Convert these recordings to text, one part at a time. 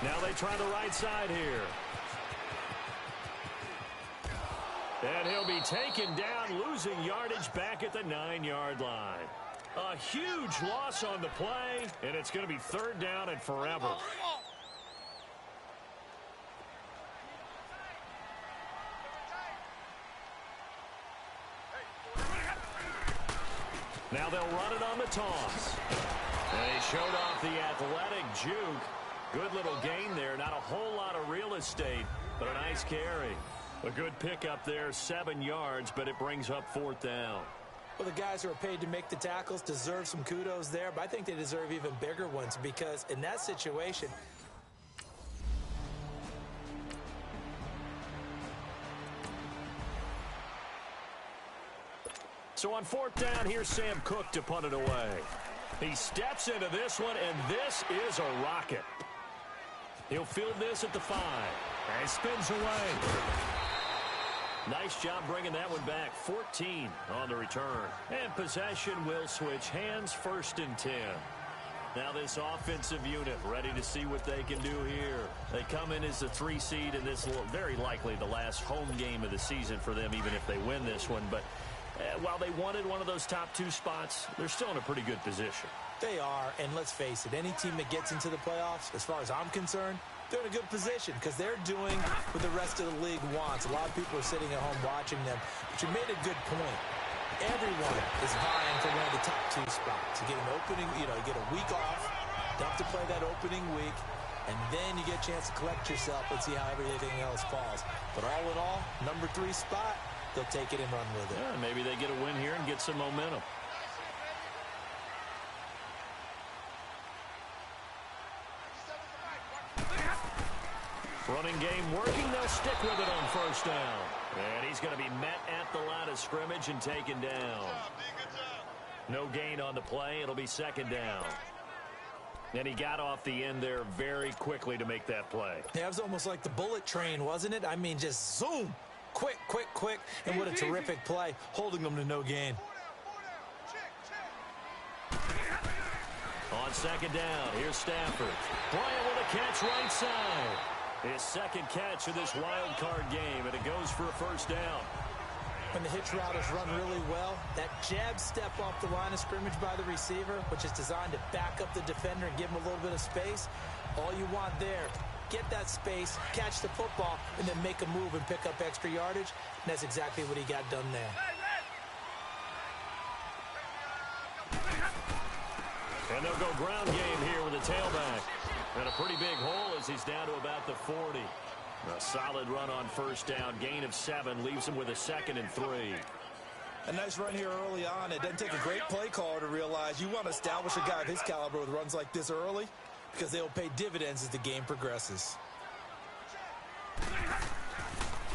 Now they try the right side here. And he'll be taken down, losing yardage back at the 9-yard line. A huge loss on the play, and it's going to be 3rd down and forever. Now they'll run it on the toss. And he showed off the athletic juke. Good little gain there. Not a whole lot of real estate, but a nice carry. A good pickup there, 7 yards, but it brings up 4th down. Well, the guys who are paid to make the tackles deserve some kudos there, but I think they deserve even bigger ones because in that situation, so on 4th down, here's Sam Cook to punt it away. He steps into this one, and this is a rocket. He'll field this at the 5 and spins away. Nice job bringing that one back. 14 on the return. And possession will switch hands, 1st and 10. Now this offensive unit ready to see what they can do here. They come in as the 3 seed, and this will very likely the last home game of the season for them, even if they win this one. But while they wanted one of those top 2 spots, they're still in a pretty good position. They are, and let's face it, any team that gets into the playoffs, as far as I'm concerned, they're in a good position because they're doing what the rest of the league wants. A lot of people are sitting at home watching them, but you made a good point. Everyone is vying for one of the top 2 spots. You get an opening, you get a week off, don't have to play that opening week, and then you get a chance to collect yourself and see how everything else falls. But all in all, number 3 spot, they'll take it and run with it. Yeah, maybe they get a win here and get some momentum. Running game working. They'll stick with it on 1st down. And he's going to be met at the line of scrimmage and taken down. No gain on the play. It'll be 2nd down. And he got off the end there very quickly to make that play. Yeah, it was almost like the bullet train, wasn't it? I mean, just zoom. Quick, quick, quick. And what a terrific play, holding them to no gain. On 2nd down, here's Stafford. Bryant with a catch right side. His 2nd catch of this wild card game, and it goes for a 1st down. When the hitch route is run really well, that jab step off the line of scrimmage by the receiver, which is designed to back up the defender and give him a little bit of space, all you want there, get that space, catch the football, and then make a move and pick up extra yardage, and that's exactly what he got done there. And they'll go ground game here with a tailback. And a pretty big hole as he's down to about the 40. A solid run on 1st down. Gain of 7 leaves him with a 2nd and 3. A nice run here early on. It doesn't take a great play caller to realize you want to establish a guy of his caliber with runs like this early because they'll pay dividends as the game progresses.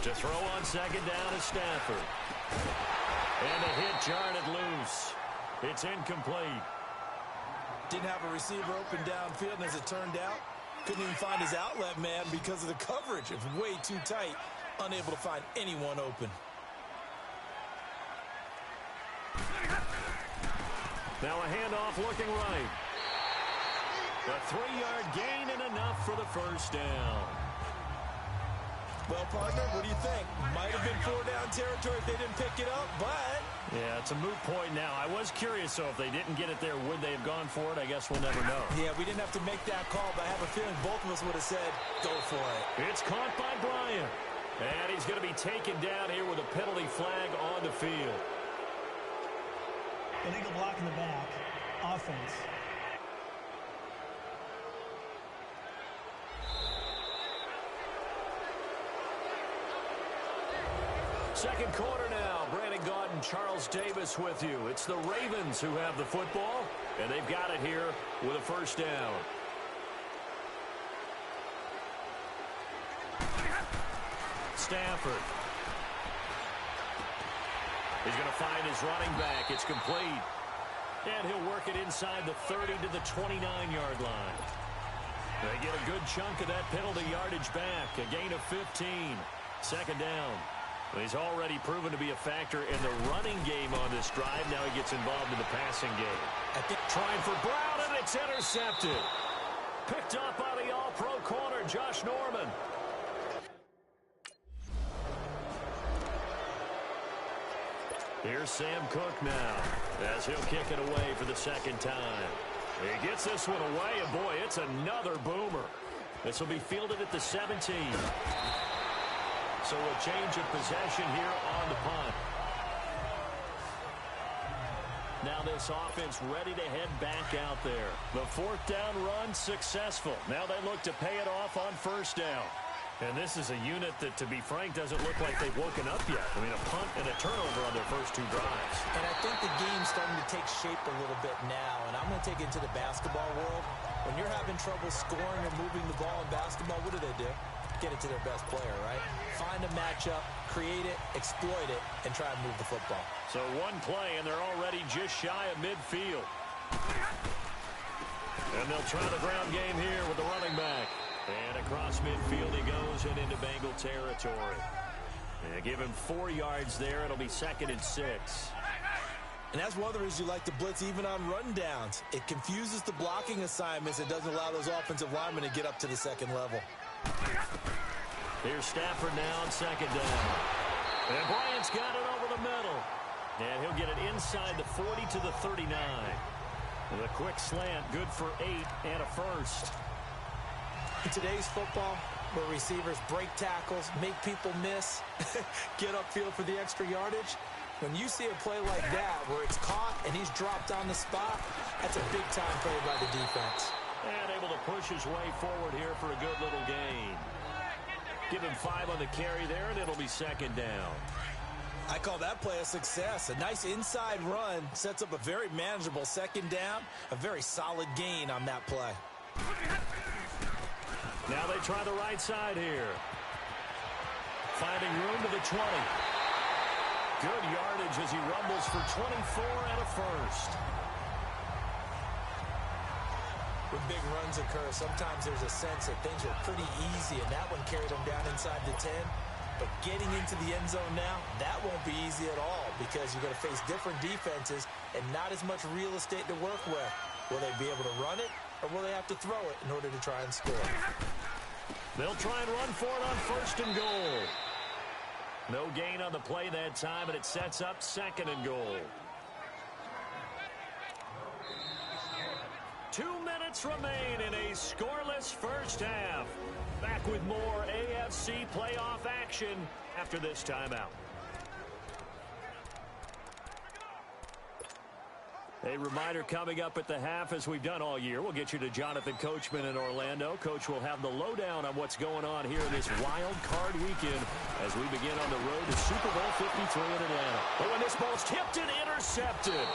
To throw on 2nd down is Stafford. And the hit jarred it loose. It's incomplete. Didn't have a receiver open downfield, and as it turned out, couldn't even find his outlet man because of the coverage. It was way too tight, unable to find anyone open. Now a handoff looking right. A 3-yard gain and enough for the 1st down. Well, partner, what do you think? Might have been 4-down territory if they didn't pick it up, but... Yeah, it's a moot point now. I was curious, so if they didn't get it there, would they have gone for it? I guess we'll never know. Yeah, we didn't have to make that call, but I have a feeling both of us would have said, go for it. It's caught by Bryant. And he's going to be taken down here with a penalty flag on the field. Illegal block in the back. Offense. Second quarter now. Brandon Gaudin, Charles Davis with you. It's the Ravens who have the football, and they've got it here with a 1st down. Stafford. He's going to find his running back. It's complete. And he'll work it inside the 30 to the 29-yard line. They get a good chunk of that penalty yardage back. A gain of 15. 2nd down. He's already proven to be a factor in the running game on this drive. Now he gets involved in the passing game. Trying for Brown, and it's intercepted. Picked up by the all-pro corner, Josh Norman. Here's Sam Cook now, as he'll kick it away for the second time. He gets this one away, and boy, it's another boomer. This will be fielded at the 17. So a change of possession here on the punt. Now this offense ready to head back out there. The fourth down run successful. Now they look to pay it off on first down. And this is a unit that, to be frank, doesn't look like they've woken up yet. I mean, a punt and a turnover on their first two drives. And I think the game's starting to take shape a little bit now. And I'm going to take it to the basketball world. When you're having trouble scoring or moving the ball in basketball, what do? Get it to their best player, right? Find a matchup, create it, exploit it, and try and move the football. So one play, and they're already just shy of midfield. And they'll try the ground game here with the running back. And across midfield he goes and into Bengal territory. And give him 4 yards there. It'll be 2nd and 6. And that's one of the reasons you like to blitz even on rundowns. It confuses the blocking assignments. It doesn't allow those offensive linemen to get up to the second level. Here's Stafford now on 2nd down. And Bryant's got it over the middle. And he'll get it inside the 40 to the 39. With a quick slant, good for 8 and a first. In today's football, where receivers break tackles, make people miss, get upfield for the extra yardage, when you see a play like that where it's caught and he's dropped on the spot, that's a big-time play by the defense. And able to push his way forward here for a good little gain. Give him 5 on the carry there, and it'll be 2nd down. I call that play a success. A nice inside run sets up a very manageable 2nd down, a very solid gain on that play. Now they try the right side here. Finding room to the 20. Good yardage as he rumbles for 24 and a first. When big runs occur, sometimes there's a sense that things were pretty easy, and that one carried him down inside the 10. But getting into the end zone now, that won't be easy at all because you're going to face different defenses and not as much real estate to work with. Will they be able to run it, or will they have to throw it in order to try and score? They'll try and run for it on 1st and goal. No gain on the play that time, and it sets up 2nd and goal. 2 minutes remain in a scoreless first half. Back with more AFC playoff action after this timeout. A reminder coming up at the half, as we've done all year. We'll get you to Jonathan Coachman in Orlando. Coach will have the lowdown on what's going on here in this wild card weekend as we begin on the road to Super Bowl 53 in Atlanta. But when this ball's tipped and intercepted.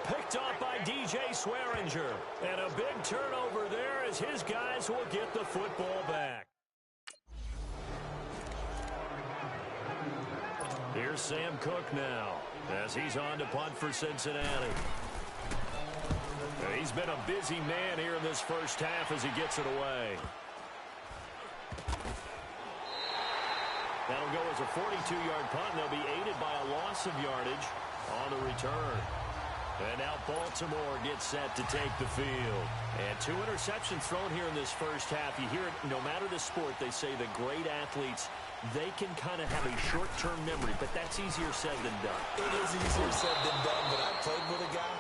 Picked up by DJ Swearinger. And a big turnover there as his guys will get the football back. Here's Sam Cook now as he's on to punt for Cincinnati. He's been a busy man here in this first half as he gets it away. That'll go as a 42-yard punt. They'll be aided by a loss of yardage on the return. And now Baltimore gets set to take the field. And 2 interceptions thrown here in this first half. You hear it, no matter the sport, they say the great athletes, they can kind of have a short-term memory, but that's easier said than done. It is easier said than done, but I played with a guy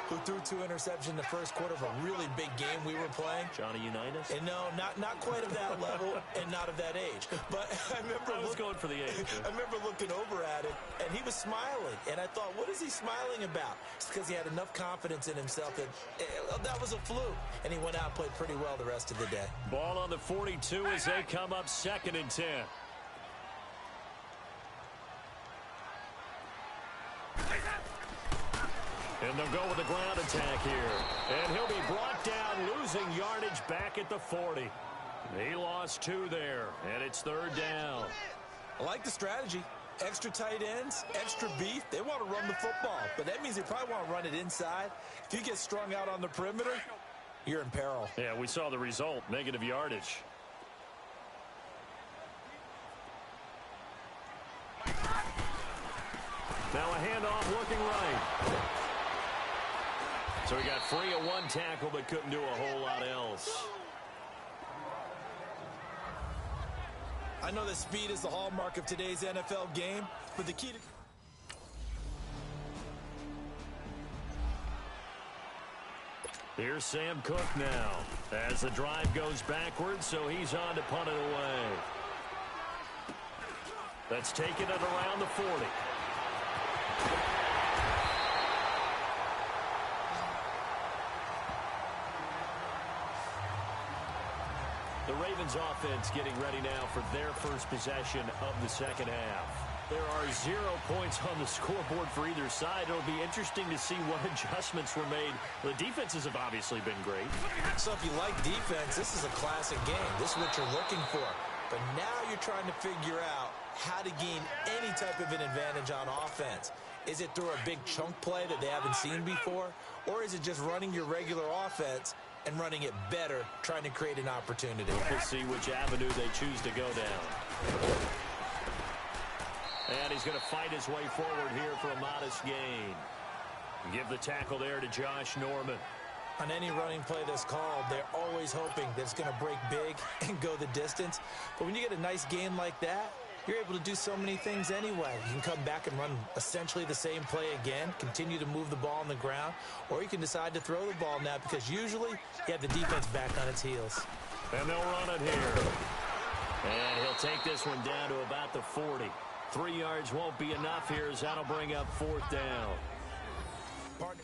who threw 2 interceptions in the first quarter of a really big game we were playing. Johnny Unitas? And no, not quite of that level and not of that age. But I remember going for the age. I remember looking over at him, and he was smiling. And I thought, what is he smiling about? It's because he had enough confidence in himself that that was a fluke. And he went out and played pretty well the rest of the day. Ball on the 42 as they come up 2nd and 10. And they'll go with the ground attack here. And he'll be brought down, losing yardage back at the 40. He lost 2 there, and it's 3rd down. I like the strategy. Extra tight ends, extra beef. They want to run the football, but that means they probably want to run it inside. If you get strung out on the perimeter, you're in peril. Yeah, we saw the result, negative yardage. Now a handoff looking right. So he got free of one tackle but couldn't do a whole lot else. I know that speed is the hallmark of today's NFL game, but the key to... Here's Sam Cook now as the drive goes backwards, so he's on to punt it away. That's taken it around the 40. The Ravens offense getting ready now for their first possession of the second half. There are 0 points on the scoreboard for either side. It'll be interesting to see what adjustments were made. The defenses have obviously been great. So if you like defense, this is a classic game. This is what you're looking for. But now you're trying to figure out how to gain any type of an advantage on offense. Is it through a big chunk play that they haven't seen before? Or is it just running your regular offense and running it better, trying to create an opportunity? We'll see which avenue they choose to go down. And he's going to fight his way forward here for a modest gain. Give the tackle there to Josh Norman. On any running play that's called, they're always hoping that it's going to break big and go the distance. But when you get a nice gain like that, you're able to do so many things anyway. You can come back and run essentially the same play again, continue to move the ball on the ground, or you can decide to throw the ball now because usually you have the defense back on its heels. And they'll run it here. And he'll take this one down to about the 40. 3 yards won't be enough here as that'll bring up 4th down. Partner.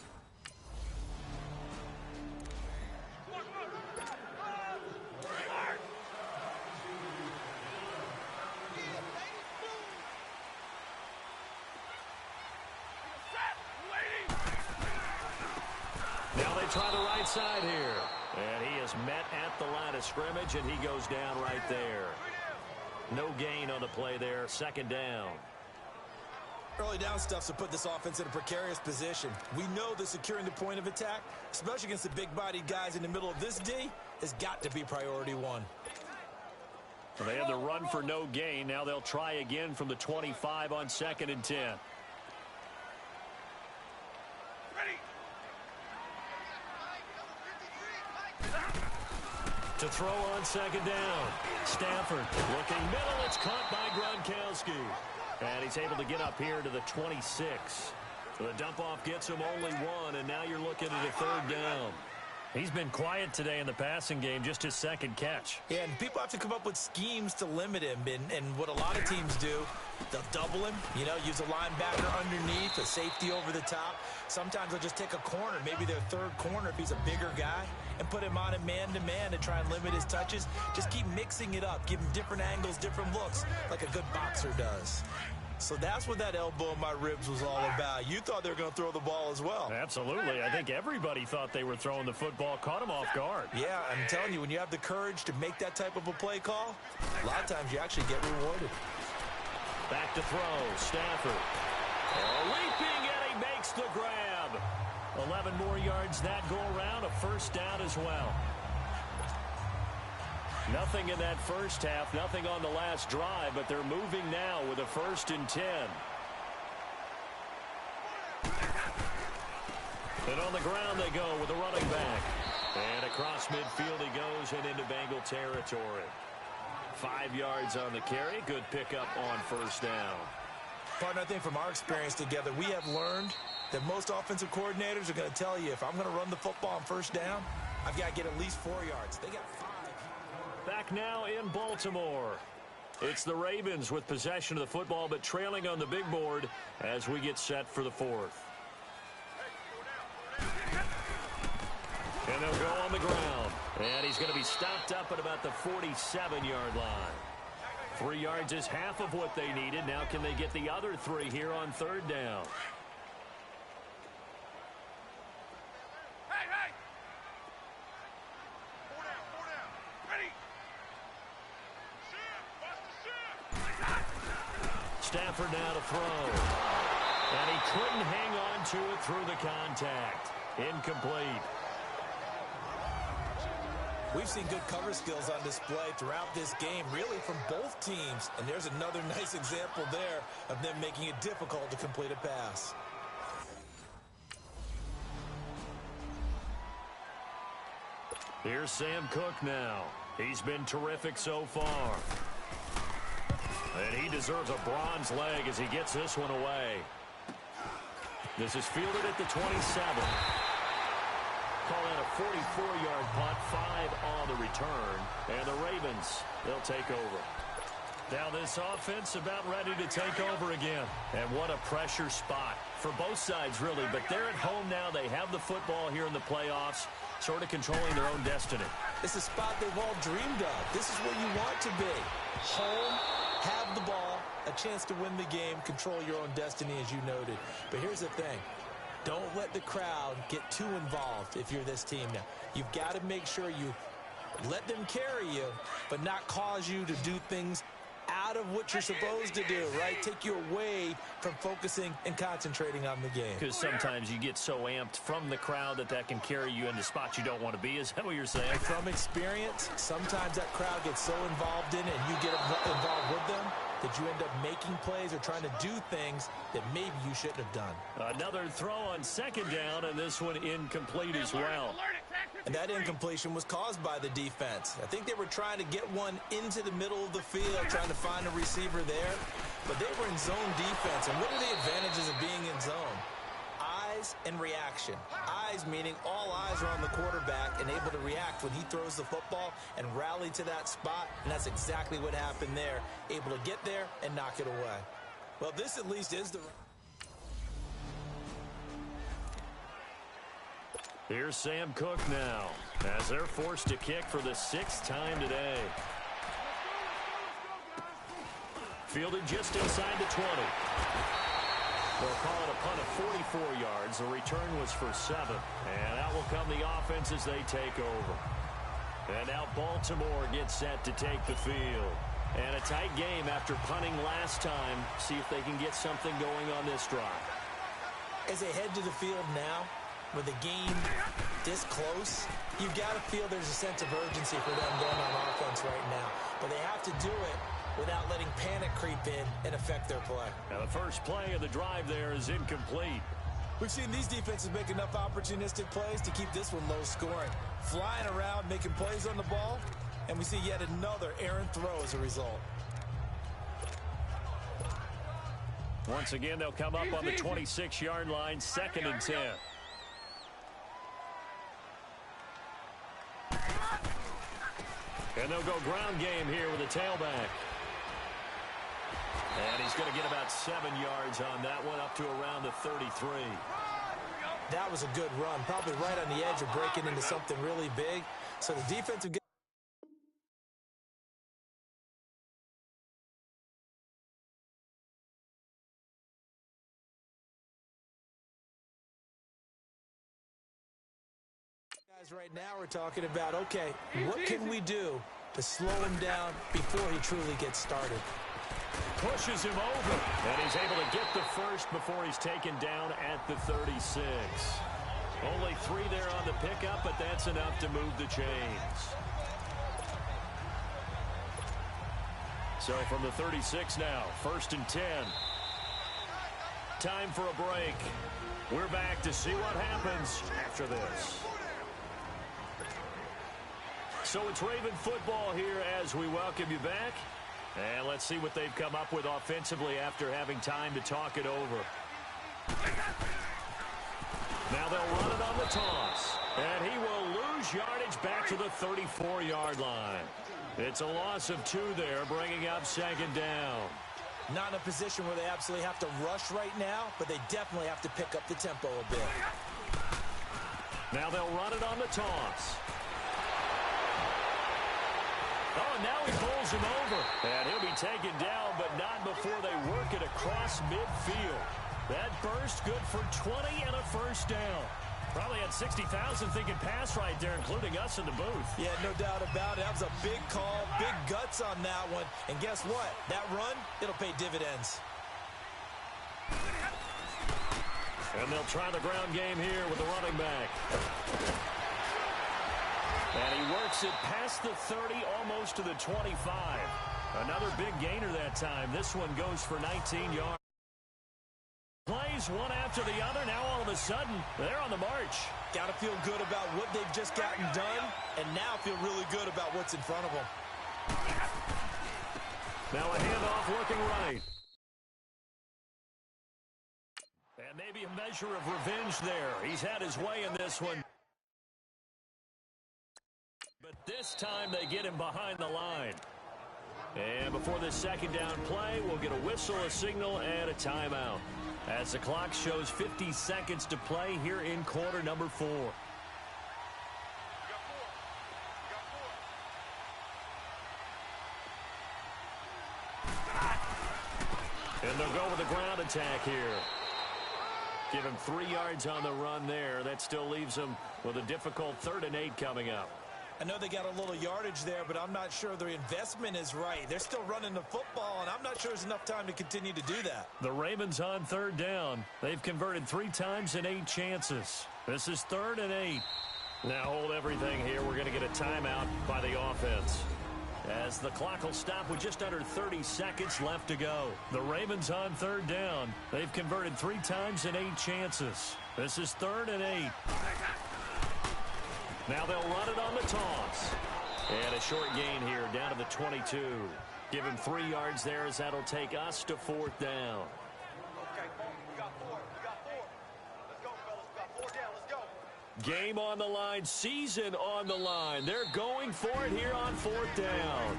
Now they try the right side here. And he is met at the line of scrimmage, and he goes down right there. No gain on the play there. 2nd down. Early down stuff's to put this offense in a precarious position. We know that securing the point of attack, especially against the big-bodied guys in the middle of this D, has got to be priority 1. Well, they had the run for no gain. Now they'll try again from the 25 on 2nd and 10. To throw on 2nd down. Stafford looking middle. It's caught by Gronkowski. And he's able to get up here to the 26. So the dump-off gets him only 1, and now you're looking at a 3rd down. He's been quiet today in the passing game, just his 2nd catch. Yeah, and people have to come up with schemes to limit him. And what a lot of teams do, they'll double him, use a linebacker underneath, a safety over the top. Sometimes they'll just take a corner, maybe their 3rd corner if he's a bigger guy, and put him on a man-to-man to try and limit his touches. Just keep mixing it up, give him different angles, different looks, like a good boxer does. So that's what that elbow in my ribs was all about. You thought they were going to throw the ball as well. Absolutely. I think everybody thought they were throwing the football, caught him off guard. Yeah, I'm telling you, when you have the courage to make that type of a play call, a lot of times you actually get rewarded. Back to throw. Stafford. Leaping, and he makes the grab. 11 more yards that go around. A 1st down as well. Nothing in that first half, nothing on the last drive, but they're moving now with a 1st and 10. And on the ground they go with a running back. And across midfield he goes and into Bengal territory. 5 yards on the carry. Good pickup on 1st down. Partner, I think from our experience together, we have learned that most offensive coordinators are going to tell you, if I'm going to run the football on 1st down, I've got to get at least 4 yards. They got 5. Back now in Baltimore. It's the Ravens with possession of the football, but trailing on the big board as we get set for the 4th. And they'll go on the ground. And he's going to be stopped up at about the 47-yard line. 3 yards is half of what they needed. Now can they get the other 3 here on 3rd down? Stafford now to throw. And he couldn't hang on to it through the contact. Incomplete. We've seen good cover skills on display throughout this game, really from both teams. And there's another nice example there of them making it difficult to complete a pass. Here's Sam Cook now. He's been terrific so far. And he deserves a bronze leg as he gets this one away. This is fielded at the 27. Call that a 44-yard punt, 5 on the return. And the Ravens, they'll take over. Now this offense about ready to take over again. And what a pressure spot for both sides, really. But they're at home now. They have the football here in the playoffs, sort of controlling their own destiny. It's a spot they've all dreamed of. This is where you want to be. Home, have the ball, a chance to win the game, control your own destiny, as you noted. But here's the thing. Don't let the crowd get too involved if you're this team now. You've got to make sure you let them carry you, but not cause you to do things out of what you're supposed to do, right? Take you away from focusing and concentrating on the game. Because sometimes you get so amped from the crowd that can carry you into spots you don't want to be. Is that what you're saying? From experience, sometimes that crowd gets so involved in it and you get involved with them that you end up making plays or trying to do things that maybe you shouldn't have done. Another throw on second down, and this one incomplete as well. And that incompletion was caused by the defense. I think they were trying to get one into the middle of the field, trying to find a receiver there. But they were in zone defense. And what are the advantages of being in zone? Eyes and reaction. Eyes meaning all eyes are on the quarterback and able to react when he throws the football and rally to that spot. And that's exactly what happened there. Able to get there and knock it away. Well, this at least is the... Here's Sam Cook now, as they're forced to kick for the 6th time today. Fielded just inside the 20. They'll call it a punt of 44 yards. The return was for 7. And out will come the offense as they take over. And now Baltimore gets set to take the field. And a tight game after punting last time. See if they can get something going on this drive. As they head to the field now, with the game this close, you've got to feel there's a sense of urgency for them going on offense right now. But they have to do it without letting panic creep in and affect their play. Now the first play of the drive there is incomplete. We've seen these defenses make enough opportunistic plays to keep this one low scoring. Flying around, making plays on the ball, and we see yet another errant throw as a result. Once again, they'll come up on the 26-yard line, 2nd and 10. And they'll go ground game here with a tailback. And he's going to get about 7 yards on that one, up to around the 33. That was a good run, probably right on the edge of breaking into something really big. So the defensive guys right now are talking about, okay, what can we do to slow him down before he truly gets started? Pushes him over, and he's able to get the first before he's taken down at the 36. Only 3 there on the pickup, but that's enough to move the chains. So from the 36 now, 1st and 10. Time for a break. We're back to see what happens after this. So it's Raven football here as we welcome you back. And let's see what they've come up with offensively after having time to talk it over. Now they'll run it on the toss. And he will lose yardage back to the 34-yard line. It's a loss of 2 there, bringing up 2nd down. Not in a position where they absolutely have to rush right now, but they definitely have to pick up the tempo a bit. Now they'll run it on the toss. Oh, and now he pulls him over. And he'll be taken down, but not before they work it across midfield. That burst good for 20 and a first down. Probably had 60,000 thinking pass right there, including us in the booth. Yeah, no doubt about it. That was a big call, big guts on that one. And guess what? That run, it'll pay dividends. And they'll try the ground game here with the running back. And he works it past the 30, almost to the 25. Another big gainer that time. This one goes for 19 yards. Plays Wins one after the other. Now all of a sudden, they're on the march. Got to feel good about what they've just gotten done, and now feel really good about what's in front of them. Now a handoff looking right. And maybe a measure of revenge there. He's had his way in this one. But this time they get him behind the line. And before this second down play, we'll get a whistle, a signal, and a timeout. As the clock shows 50 seconds to play here in quarter number 4. And they'll go with a ground attack here. Give him 3 yards on the run there. That still leaves him with a difficult 3rd and 8 coming up. I know they got a little yardage there, but I'm not sure their investment is right. They're still running the football, and I'm not sure there's enough time to continue to do that. The Ravens on 3rd down. They've converted 3 times in 8 chances. This is 3rd and 8. Now hold everything here. We're going to get a timeout by the offense, as the clock will stop with just under 30 seconds left to go. The Ravens on 3rd down. They've converted 3 times in 8 chances. This is 3rd and 8. Now they'll run it on the toss. And a short gain here down to the 22. Give him 3 yards there, as that'll take us to 4th down. Game on the line, season on the line. They're going for it here on 4th down.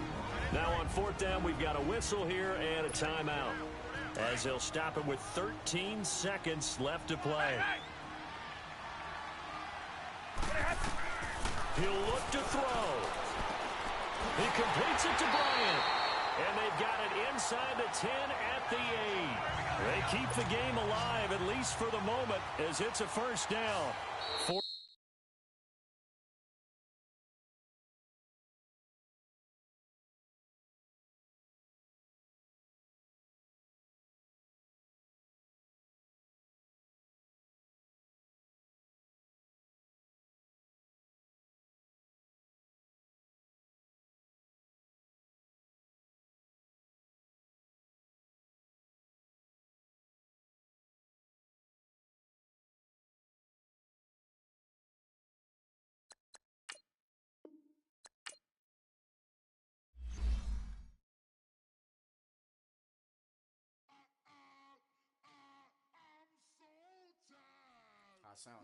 Now on 4th down, we've got a whistle here and a timeout, as they'll stop it with 13 seconds left to play. He'll look to throw. He completes it to Bryant. And they've got it inside the 10 at the 8. They keep the game alive, at least for the moment, as it's a 1st down. I sound